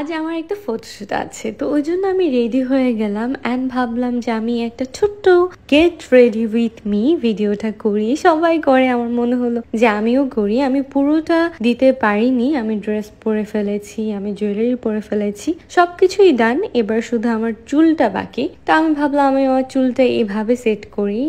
আজ আমার একটা ফটোশুট আছে, তো ওই জন্য আমি রেডি হয়ে গেলাম অ্যান্ড ভাবলাম যে আমি একটা ছোট্ট গেট রেডি উইথ মি ভিডিওটা করি। সবাই করে, আমার মনে হলো যে আমিও করি। আমি পুরোটা দিতে পারিনি, আমি ড্রেস পরে ফেলেছি, আমি জুয়েলারি পরে ফেলেছি, সবকিছুই ডান। এবার শুধু আমার চুলটা বাকি। তো আমি ভাবলাম আমি আমার চুলটা এভাবে সেট করি,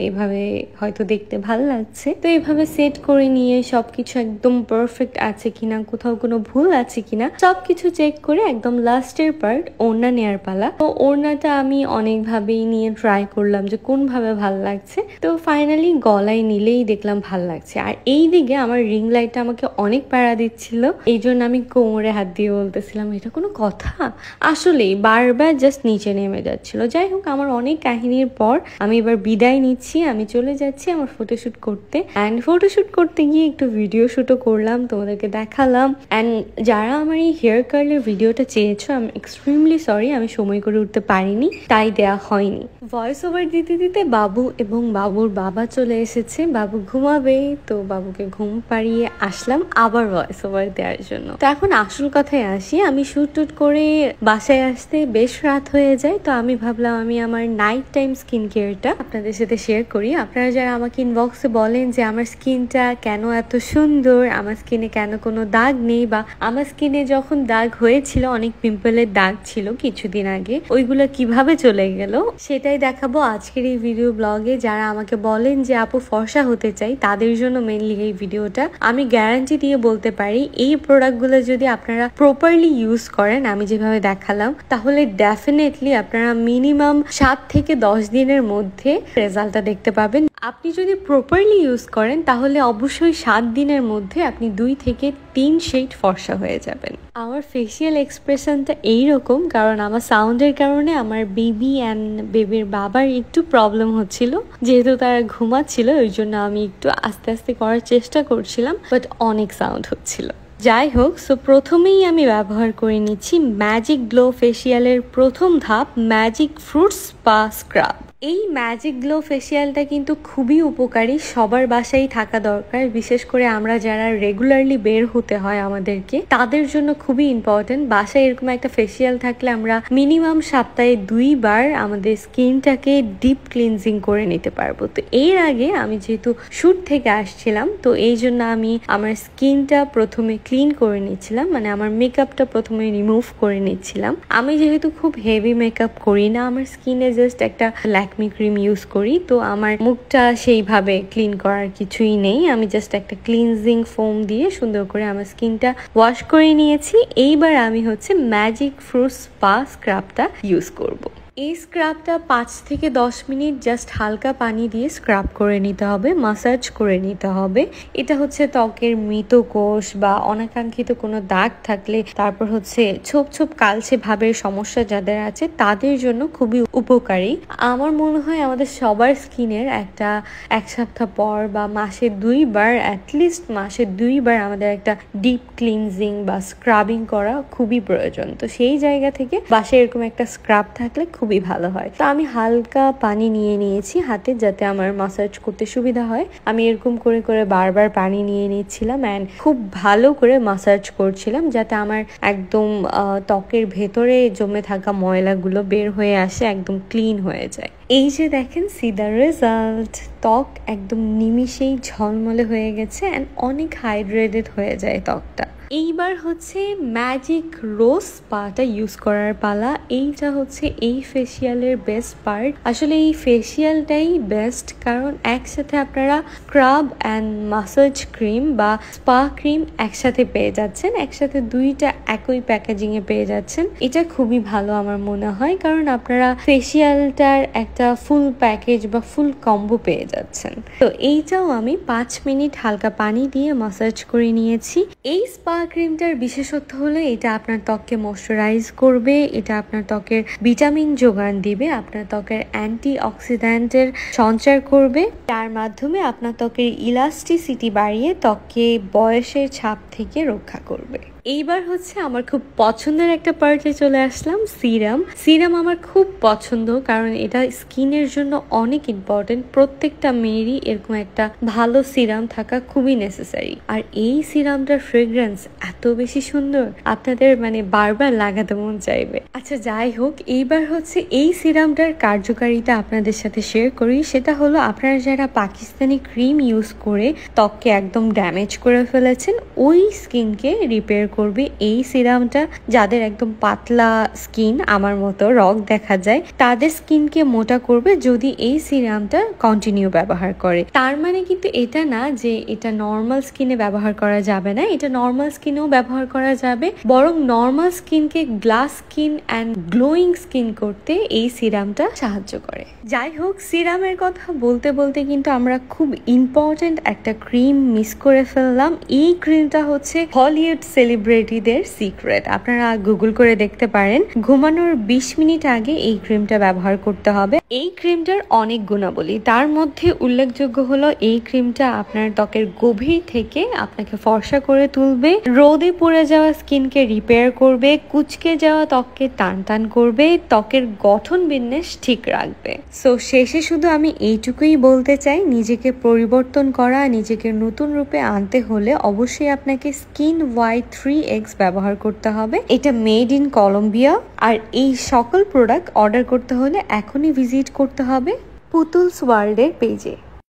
এভাবে হয়তো দেখতে ভালো লাগছে। তো এভাবে সেট করে নিয়ে সবকিছু একদম পারফেক্ট আছে কিনা, কোথাও কোনো ভুল আছে কিনা সবকিছু চেক করে একদম লাস্টের পার্ট ওড়না নেয়ার পালা। তো ওড়নাটা আমি অনেকভাবেই নিয়ে ট্রাই করলাম যে কোন ভাবে ভালো লাগছে। তো ফাইনালি গলায় নিলেই দেখলাম ভালো লাগছে। আর এই দিকে আমার রিং লাইটটা আমাকে অনেক প্যারা দিচ্ছিল, এই জন্য আমি কোমরে হাত দিয়ে বলতেছিলাম এটা কোনো কথা, আসলেই বারবার জাস্ট নিচে নেমে যাচ্ছিল। যাই হোক, আমার অনেক কাহিনীর পর আমি এবার বিদায় নিচ্ছি। আমি চলে যাচ্ছি আমার ফটোশুট করতে, অ্যান্ড ফটোশুট করতে গিয়ে একটু ভিডিও শুটও করলাম, তোমাদেরকে দেখালাম। অ্যান্ড যারা আমার এই হেয়ার কার্লের ভিডিওটা চেয়েছো, আমি এক্সট্রিমলি সরি, আমি সময় করে উঠতে পারিনি, তাই দেয়া হয়নি। ভয়েস ওভার দিতে দিতে বাবু এবং বাবুর বাবা চলে এসেছে। বাবু ঘুমাবে, তো বাবুকে ঘুম পাড়িয়ে আসলাম আবার ভয়েস ওভার দেওয়ার জন্য। তো এখন আসল কথায় আসি, আমি শুট টুট করে বাসায় আসতে বেশ রাত হয়ে যায়। তো আমি ভাবলাম আমি আমার নাইট টাইম স্কিন কেয়ারটা আপনাদের সাথে শেয়ার করি। আপনারা যারা আমাকে ইনবক্সে বলেন যে আমার স্কিনটা কেন এত সুন্দর, আমার স্কিনে কেন কোনো দাগ নেই, বা আমার স্কিনে যখন দাগ হয়েছিল, অনেক পিম্পলের দাগ ছিল কিছুদিন আগে, ওইগুলো কিভাবে চলে গেল সেটাই দেখাবো আজকের এই ভিডিও ব্লগে। যারা আমাকে বলেন যে আপু ফর্সা হতে চাই, তাদের জন্য মেনলি এই ভিডিওটা। আমি গ্যারান্টি দিয়ে বলতে পারি এই প্রোডাক্টগুলো যদি আপনারা প্রপারলি ইউজ করেন, আমি যেভাবে দেখালাম, তাহলে ডেফিনেটলি আপনারা মিনিমাম 7 থেকে 10 দিনের মধ্যে রেজাল্টটা দেখতে পাবেন। আপনি যদি প্রপারলি ইউজ করেন তাহলে অবশ্যই 7 দিনের মধ্যে আপনি 2 থেকে 3 শেড ফর্সা হয়ে যাবেন। আমার ফেসিয়াল এক্সপ্রেশনটা এইরকম কারণ আমার সাউন্ডের কারণে আমার বেবি অ্যান্ড বেবির বাবার একটু প্রবলেম হচ্ছিল, যেহেতু তারা ঘুমাচ্ছিল, ওই জন্য আমি একটু আস্তে আস্তে করার চেষ্টা করছিলাম, বাট অনেক সাউন্ড হচ্ছিল। যাই হোক, সো প্রথমেই আমি ব্যবহার করে নিচ্ছি ম্যাজিক গ্লো ফেসিয়ালের প্রথম ধাপ, ম্যাজিক ফ্রুট স্পা স্ক্রাব। এই ম্যাজিক গ্লো ফেসিয়ালটা কিন্তু খুবই উপকারী, সবার বাসায় থাকা দরকার। বিশেষ করে আমরা যারা রেগুলারলি বের হতে হয় আমাদেরকে, তাদের জন্য খুবই ইম্পর্টেন্ট। বাসায় এরকম একটা ফেসিয়াল থাকলে আমরা মিনিমাম সপ্তাহে 2 বার আমাদের স্কিনটাকে ডিপ ক্লিনজিং করে নিতে পারবো। তো এর আগে আমি যেহেতু শুট থেকে আসছিলাম, তো এই জন্য আমি আমার স্কিনটা প্রথমে ক্লিন করে নিচ্ছিলাম, মানে আমার মেকআপটা প্রথমে রিমুভ করে নিচ্ছিলাম। আমি যেহেতু খুব হেভি মেকআপ করি না, আমার স্কিনে জাস্ট একটা ল্যাকমি ক্রিম ইউজ করি, তো আমার মুখটা সেইভাবে ক্লিন করার কিছুই নেই। আমি জাস্ট একটা ক্লিনজিং ফোম দিয়ে সুন্দর করে আমার স্কিনটা ওয়াশ করে নিয়েছি। এইবার আমি হচ্ছে ম্যাজিক ফ্রুট স্পা স্ক্রাবটা ইউজ করব। এই স্ক্রাবটা 5 থেকে 10 মিনিট জাস্ট হালকা পানি দিয়ে স্ক্রাব করে নিতে হবে, মাসাজ করে নিতে হবে। এটা হচ্ছে ত্বকের মৃত কোষ বা অনাকাঙ্ক্ষিত কোনো দাগ থাকলে, তারপর হচ্ছে ছোপ ছোপ কালচে ভাবের সমস্যা যাদের আছে, তাদের জন্য খুবই উপকারী। আমার মনে হয় আমাদের সবার স্কিনের একটা 1 সপ্তাহ পর বা মাসে 2 বার, অ্যাটলিস্ট মাসে 2 বার আমাদের একটা ডিপ ক্লিনজিং বা স্ক্রাবিং করা খুবই প্রয়োজন। তো সেই জায়গা থেকে বাসায় এরকম একটা স্ক্রাব থাকলে খুবই ভালো হয়। তো আমি হালকা পানি নিয়ে নিয়েছি হাতে, যাতে আমার মাসাজ করতে সুবিধা হয়। আমি এরকম করে করে বারবার পানি নিয়ে নিচ্ছিলাম অ্যান্ড খুব ভালো করে মাসাজ করছিলাম, যাতে আমার একদম ত্বকের ভেতরে জমে থাকা ময়লাগুলো বের হয়ে আসে, একদম ক্লিন হয়ে যায়। এই যে দেখেন, সি দ্য রেজাল্ট। ত্বক একদম নিমিষেই ঝলমলে হয়ে গেছে অ্যান্ড অনেক হাইড্রেটেড হয়ে যায় ত্বকটা। এইবার হচ্ছে ম্যাজিক রোজ স্পাটা ইউজ করার পালা। এইটা হচ্ছে এই ফেসিয়ালের বেস্ট পার্ট। আসলে এই ফেসিয়ালটাই বেস্ট, কারণ একসাথে আপনারা স্ক্রাব অ্যান্ড মাসাজ ক্রিম বা স্পা ক্রিম একসাথে পেয়ে যাচ্ছেন, একসাথে 2টা একই প্যাকেজিংয়ে পেয়ে যাচ্ছেন। এটা খুবই ভালো আমার মনে হয়, কারণ আপনারা ফেসিয়ালটার একটা ফুল প্যাকেজ বা ফুল কম্বো পেয়ে যাচ্ছেন। তো এইটাও আমি 5 মিনিট হালকা পানি দিয়ে মাসাজ করে নিয়েছি। এই স্পা ক্রিমটার বিশেষত্ব হলো এটা আপনার ত্বককে ময়শ্চারাইজ করবে, এটা আপনার ত্বকের ভিটামিন যোগান দিবে, আপনার ত্বকের অ্যান্টি অক্সিডেন্টের সঞ্চার করবে, তার মাধ্যমে আপনার ত্বকের ইলাস্টিসিটি বাড়িয়ে ত্বককে বয়সের ছাপ থেকে রক্ষা করবে। এইবার হচ্ছে আমার খুব পছন্দের একটা পার্টে চলে আসলাম, সিরাম আমার খুব পছন্দ, কারণ এটা স্কিনের জন্য অনেক ইম্পর্টেন্ট। প্রত্যেকটা মেয়েরই এরকম একটা ভালো সিরাম থাকা খুবই নেসেসারি। আর এই সিরামটার ফ্রেগ্রেন্স এত বেশি সুন্দর, আপনাদের মানে বারবার লাগাতে মন চাইবে। আচ্ছা যাই হোক, এইবার হচ্ছে এই সিরামটার কার্যকারিতা আপনাদের সাথে শেয়ার করি। সেটা হলো, আপনারা যারা পাকিস্তানি ক্রিম ইউজ করে ত্বককে একদম ড্যামেজ করে ফেলেছেন, ওই স্কিনকে রিপেয়ার করবে এই সিরামটা। যাদের একদম পাতলা স্কিন, আমার মতো রগ দেখা যায়, তাদের স্কিনকে মোটা করবে যদি এই সিরামটা কন্টিনিউ ব্যবহার করে। তার মানে কিন্তু এটা না যে এটা নর্মাল স্কিনে ব্যবহার করা যাবে না, এটা নর্মাল স্কিনেও ব্যবহার করা যাবে, বরং নর্মাল স্কিনকে glass skin and glowing skin করতে এই সিরামটা সাহায্য করে। যাই হোক, সিরামের কথা বলতে বলতে কিন্তু আমরা খুব ইম্পর্টেন্ট একটা ক্রিম মিস করে ফেললাম। এই ক্রিমটা হচ্ছে হলিউড সেলিব্রিটিদের সিক্রেট। আপনারা গুগল করে দেখতে পারেন। ঘুমানোর 20 মিনিট আগে এই ক্রিমটা ব্যবহার করতে হবে। এই ক্রিমটার অনেক গুণাবলী, তার মধ্যে উল্লেখযোগ্য হলো এই ক্রিমটা আপনার ত্বকের গভীর থেকে আপনাকে ফর্সা করে তুলবে, রোদে পুড়ে যাওয়া স্কিনকে রিপেয়ার করবে, কুচকে যাওয়া ত্বককে টান টান করবে, ত্বকের গঠন বিন্যাস ঠিক রাখবে। সো শেষে শুধু আমি এইটুকুই বলতে চাই, নিজেকে পরিবর্তন করা, নিজেকে নতুন রূপে আনতে হলে অবশ্যই আপনাকে স্কিন হোয়াইট 3X ব্যবহার করতে হবে। এটা মেড ইন কলম্বিয়া। আর এই সকল প্রোডাক্ট অর্ডার করতে হলে এখনই ভিজিট করতে হবে পুতুলস ওয়ার্ল্ডের পেজে।